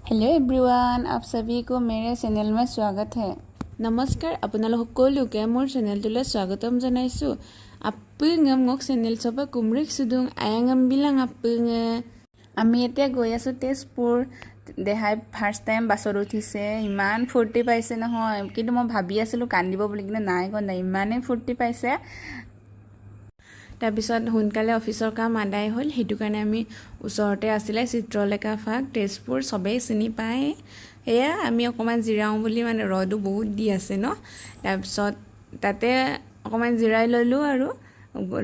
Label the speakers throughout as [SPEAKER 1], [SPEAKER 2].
[SPEAKER 1] Hello everyone, आप सभी को मेरे चैनल में स्वागत है।
[SPEAKER 2] नमस्कार আপোনালোক সকলোকে মোৰ চেনেলটোলৈ স্বাগতম জনাইছো। আপুঙে মোক চেনেল সবা কুমৰিক সুদুং আয়াঙম বিলাং আপুঙে।
[SPEAKER 1] আমি এতিয়া গৈ আছো তেজপুৰ। দেহাই ফাৰ্ষ্ট টাইম বাছত উঠিছে, ইমান ফূৰ্তি পাইছে নহয়, কিন্তু মই ভাবি আছিলো কান্দিব বুলি, কিন্তু নাই কন্দা, ইমানেই ফূৰ্তি পাইছে।
[SPEAKER 2] তাৰপিছত সোনকালে অফিচৰ কাম আদায় হ'ল, সেইটো কাৰণে আমি ওচৰতে আছিলে চিত্ৰলেখা ফাক তেজপুৰ, সবেই চিনি পায়। এয়া আমি অকণমান জিৰাওঁ বুলি, মানে ৰ'দো বহুত দি আছে ন। তাৰপিছত তাতে অকণমান জিৰাই ল'লোঁ আৰু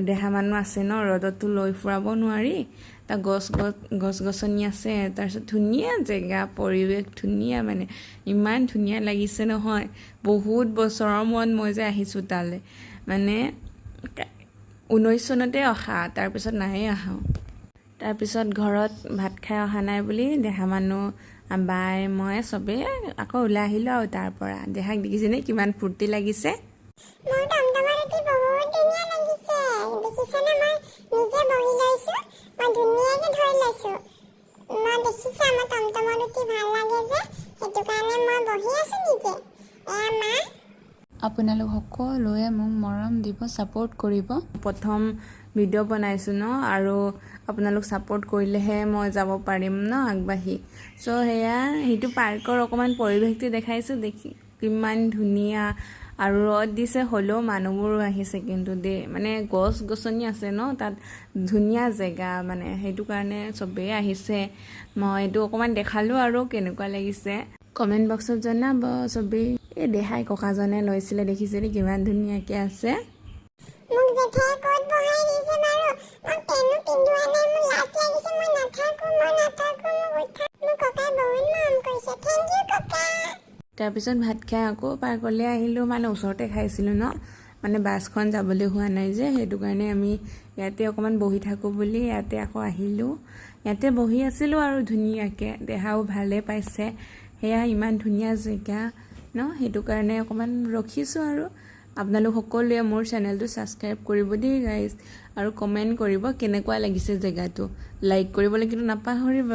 [SPEAKER 2] দেহা মানুহ আছে ন, ৰ'দতো লৈ ফুৰাব নোৱাৰি। তাৰ গছ গছনি আছে, তাৰপিছত ধুনীয়া জেগা, পৰিৱেশ ধুনীয়া, মানে ইমান ধুনীয়া লাগিছে নহয়। বহুত বছৰৰ মূৰত মই যে আহিছোঁ তালৈ, মানে 19 চনতে অহা, তাৰপিছত নাহে আহোঁ। তাৰপিছত ঘৰত ভাত খাই অহা নাই বুলি দেহা মানুহ বাই মই চবেই আকৌ ওলাই আহিলোঁ আৰু তাৰ পৰা। দেহাক দেখিছেনে কিমান ফূৰ্তি লাগিছে।
[SPEAKER 3] মোৰ টমটমত বহুত ধুনীয়া লাগিছে, দেখিছেনে? মই নিজে বহি লৈছোঁ, মই ধুনীয়াকৈ ধৰি লৈছোঁ। মই দেখিছে আমাৰ টমটমত উঠি ভাল লাগে যে, সেইটো কাৰণে মই বহি আছোঁ নিজে। এয়া মা।
[SPEAKER 1] আপোনালোক সকলোৱে মোক মৰম দিব, ছাপোৰ্ট কৰিব।
[SPEAKER 2] প্ৰথম ভিডিঅ' বনাইছোঁ ন, আৰু আপোনালোক ছাপোৰ্ট কৰিলেহে মই যাব পাৰিম ন আগবাঢ়ি। চ' সেয়া সেইটো পাৰ্কৰ অকণমান পৰিৱেশটো দেখাইছোঁ, দেখি কিমান ধুনীয়া। আৰু ৰ'দ দিছে হ'লেও মানুহবোৰো আহিছে কিন্তু দেই, মানে গছ গছনি আছে ন তাত, ধুনীয়া জেগা, মানে সেইটো কাৰণে চবেই আহিছে। মই এইটো অকণমান দেখালোঁ আৰু কেনেকুৱা লাগিছে কমেণ্ট বক্সত জনাব চবেই। এই দেহাই ককাজনে লৈছিলে, দেখিছেনে কিমান ধুনীয়াকৈ আছে।
[SPEAKER 3] মোক জেঠাই ক'ত বহাই দিছে বাৰু, মই পেনো পিন্ধোৱা নাই, মোৰ লাজ লাগিছে, মই নাথাকোঁ, মোক ককাই বহুত মৰম কৰিছে। থেংক ইউ ককা।
[SPEAKER 2] তাৰপিছত ভাত খাই আকৌ পাৰ্কলৈ আহিলোঁ, মানে ওচৰতে খাইছিলোঁ ন, মানে বাছখন যাবলৈ হোৱা নাই যে, সেইটো কাৰণে আমি ইয়াতে অকণমান বহি থাকোঁ বুলি ইয়াতে আকৌ আহিলোঁ। ইয়াতে বহি আছিলোঁ আৰু ধুনীয়াকৈ, দেহাও ভালে পাইছে। সেয়া ইমান ধুনীয়া জেগা ন, সেইটো কাৰণে অকণমান ৰখিছোঁ। আৰু আপোনালোক সকলোৱে মোৰ চেনেলটো ছাবস্ক্ৰাইব কৰিব দেই গাইজ, আৰু কমেণ্ট কৰিব কেনেকুৱা লাগিছে জেগাটো, লাইক কৰিবলৈ কিন্তু নাপাহৰিব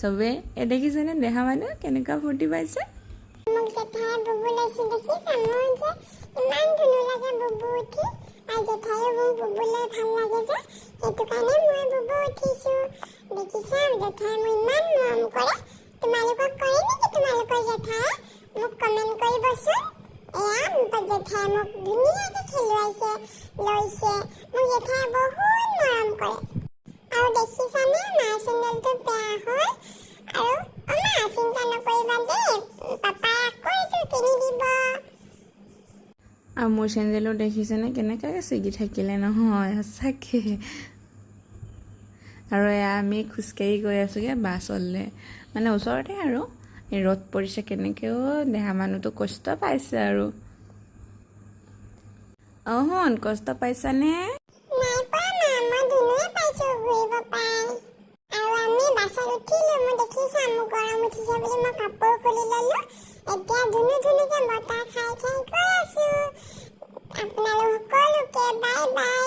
[SPEAKER 2] চবেই। দেখিছেনে দেহা মানুহ কেনেকুৱা ফূৰ্তি পাইছে।
[SPEAKER 3] মোক জেঠাই বুবু লৈছে, দেখিছা? মোৰ যে ইমান ধুনীয়া লাগে বুবু উঠি, আৰু জেঠাইও মোক বুবু লৈ ভাল লাগে যে, সেইটো কাৰণে মই বুবু উঠিছোঁ। দেখিছা জেঠাই মোক ইমান মৰম কৰে। তোমালোকক কৰে নেকি তোমালোকৰ জেঠাই? মোক কমেণ্ট কৰিবচোন। এয়া জেঠাই মোক ধুনীয়াকৈ খেলুৱাইছে, লৈছে। মোক জেঠাই বহুত মৰম কৰে। আৰু দেখিছানে মাৰ চেণ্ডেলটো বেয়া হ'ল, আৰু মা চিন্তা নকৰিবা দেই, পাপাই আকৌ এইটো কিনি দিব।
[SPEAKER 2] আৰু মোৰ চেণ্ডেলো দেখিছেনে কেনেকৈ ছিগি থাকিলে নহয়, সঁচাকৈ। আৰু এয়া আমি খোজকাঢ়ি গৈ আছোঁগৈ বাছলৈ, মানে ওচৰতে আৰু। এই ৰ'দ পৰিছে কেনেকৈও, দেহা মানুহটো কষ্ট পাইছে আৰু। শুন, কষ্ট পাইছানে?
[SPEAKER 3] নাই পোৱা মা, মই ধুনীয়া পাইছোঁ ঘূৰিব পাই। আৰু আমি বাছত উঠিলোঁ, মই দেখিছা মোৰ গৰম উঠিছে বুলি মই কাপোৰ খুলি ল'লোঁ। এতিয়া ধুনীয়াকৈ বতাহ খাই খাই গৈ আছোঁ। আপোনালোক সকলোকে বাই বাই।